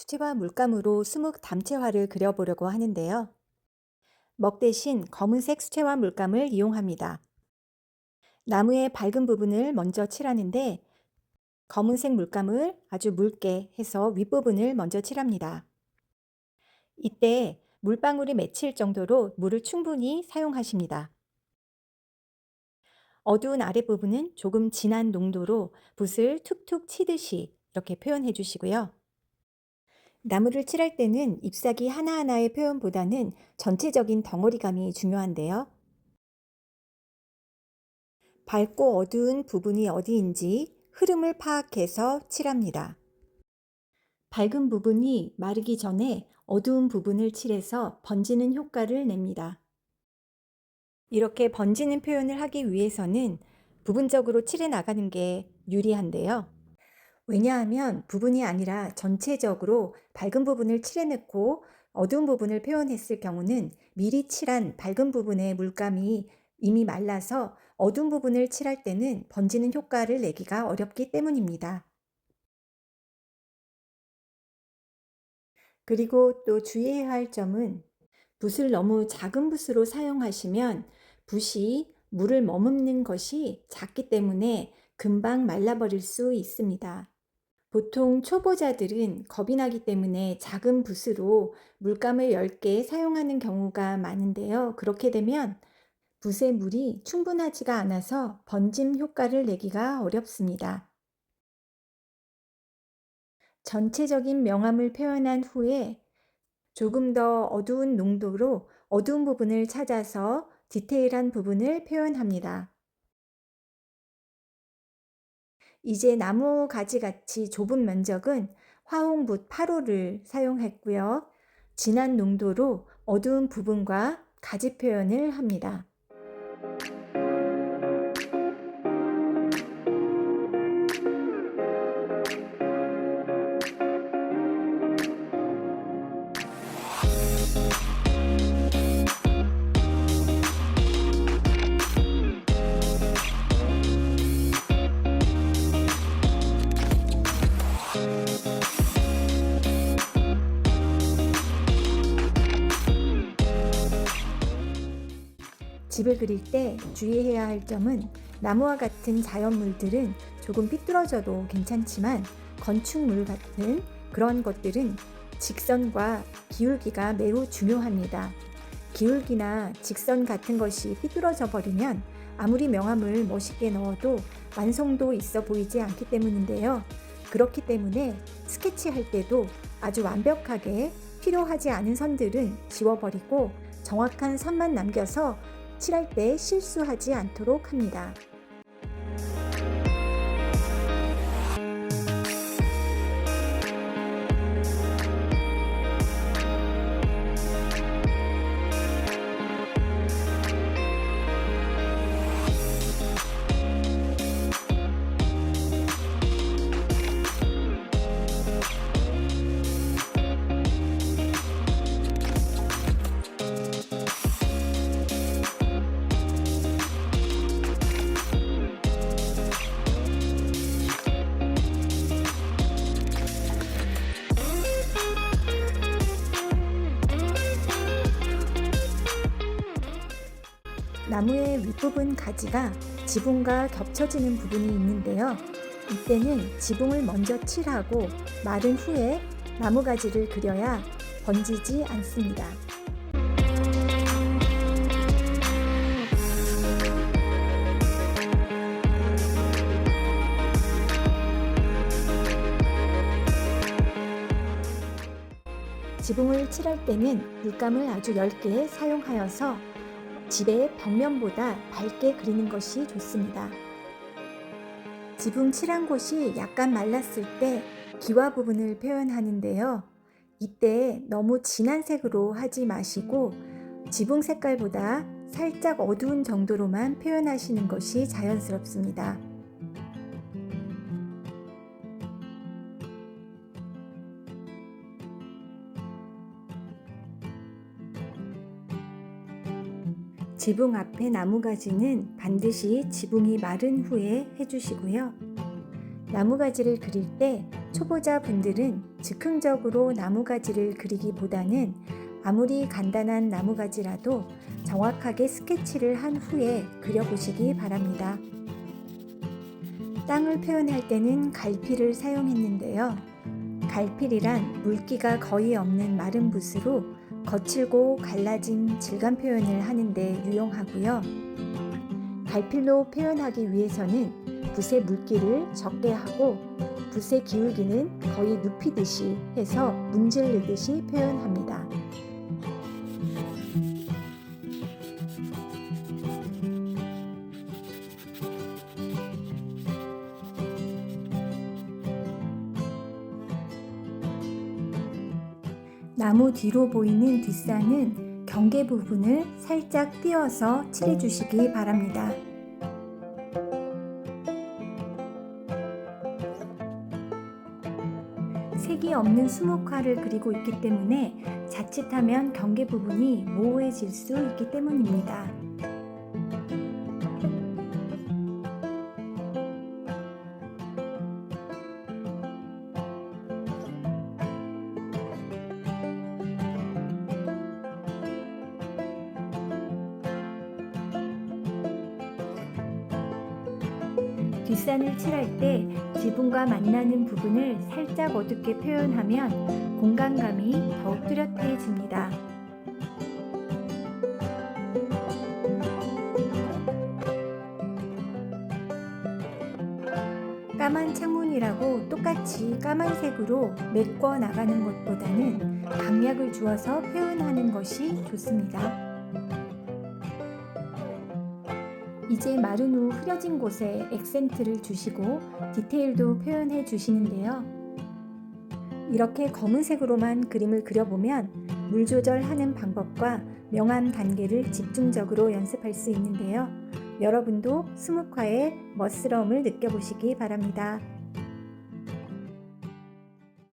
수채화 물감으로 수묵 담채화를 그려보려고 하는데요. 먹 대신 검은색 수채화 물감을 이용합니다. 나무의 밝은 부분을 먼저 칠하는데 검은색 물감을 아주 묽게 해서 윗부분을 먼저 칠합니다. 이때 물방울이 맺힐 정도로 물을 충분히 사용하십니다. 어두운 아랫부분은 조금 진한 농도로 붓을 툭툭 치듯이 이렇게 표현해 주시고요. 나무를 칠할 때는 잎사귀 하나하나의 표현보다는 전체적인 덩어리감이 중요한데요. 밝고 어두운 부분이 어디인지 흐름을 파악해서 칠합니다. 밝은 부분이 마르기 전에 어두운 부분을 칠해서 번지는 효과를 냅니다. 이렇게 번지는 표현을 하기 위해서는 부분적으로 칠해 나가는 게 유리한데요. 왜냐하면 부분이 아니라 전체적으로 밝은 부분을 칠해놓고 어두운 부분을 표현했을 경우는 미리 칠한 밝은 부분의 물감이 이미 말라서 어두운 부분을 칠할 때는 번지는 효과를 내기가 어렵기 때문입니다. 그리고 또 주의해야 할 점은 붓을 너무 작은 붓으로 사용하시면 붓이 물을 머금는 것이 작기 때문에 금방 말라버릴 수 있습니다. 보통 초보자들은 겁이 나기 때문에 작은 붓으로 물감을 10개 사용하는 경우가 많은데요. 그렇게 되면 붓의 물이 충분하지가 않아서 번짐 효과를 내기가 어렵습니다. 전체적인 명암을 표현한 후에 조금 더 어두운 농도로 어두운 부분을 찾아서 디테일한 부분을 표현합니다. 이제 나무 가지 같이 좁은 면적은 화홍붓 8호를 사용했고요. 진한 농도로 어두운 부분과 가지 표현을 합니다. 집을 그릴 때 주의해야 할 점은 나무와 같은 자연물들은 조금 삐뚤어져도 괜찮지만 건축물 같은 그런 것들은 직선과 기울기가 매우 중요합니다. 기울기나 직선 같은 것이 삐뚤어져 버리면 아무리 명암을 멋있게 넣어도 완성도 있어 보이지 않기 때문인데요. 그렇기 때문에 스케치할 때도 아주 완벽하게 필요하지 않은 선들은 지워버리고 정확한 선만 남겨서 칠할 때 실수하지 않도록 합니다. 나무의 윗부분 가지가 지붕과 겹쳐지는 부분이 있는데요. 이때는 지붕을 먼저 칠하고 마른 후에 나무 가지를 그려야 번지지 않습니다. 지붕을 칠할 때는 물감을 아주 얇게 사용하여서 집의 벽면보다 밝게 그리는 것이 좋습니다. 지붕 칠한 곳이 약간 말랐을 때 기와 부분을 표현하는데요. 이때 너무 진한 색으로 하지 마시고 지붕 색깔보다 살짝 어두운 정도로만 표현하시는 것이 자연스럽습니다. 지붕 앞에 나무가지는 반드시 지붕이 마른 후에 해주시고요. 나무가지를 그릴 때 초보자 분들은 즉흥적으로 나무가지를 그리기보다는 아무리 간단한 나무가지라도 정확하게 스케치를 한 후에 그려보시기 바랍니다. 땅을 표현할 때는 갈필을 사용했는데요. 갈필이란 물기가 거의 없는 마른 붓으로 거칠고 갈라진 질감 표현을 하는데 유용하고요. 갈필로 표현하기 위해서는 붓의 물기를 적게 하고 붓의 기울기는 거의 눕히듯이 해서 문질르듯이 표현합니다. 나무 뒤로 보이는 뒷산은 경계 부분을 살짝 띄어서 칠해주시기 바랍니다. 색이 없는 수묵화를 그리고 있기 때문에 자칫하면 경계 부분이 모호해질 수 있기 때문입니다. 뒷산을 칠할 때 지붕과 만나는 부분을 살짝 어둡게 표현하면 공간감이 더욱 뚜렷해집니다. 까만 창문이라고 똑같이 까만색으로 메꿔 나가는 것보다는 강약을 주어서 표현하는 것이 좋습니다. 이제 마른 후 흐려진 곳에 액센트를 주시고 디테일도 표현해 주시는데요. 이렇게 검은색으로만 그림을 그려보면 물 조절하는 방법과 명암 단계를 집중적으로 연습할 수 있는데요. 여러분도 수묵화의 멋스러움을 느껴보시기 바랍니다.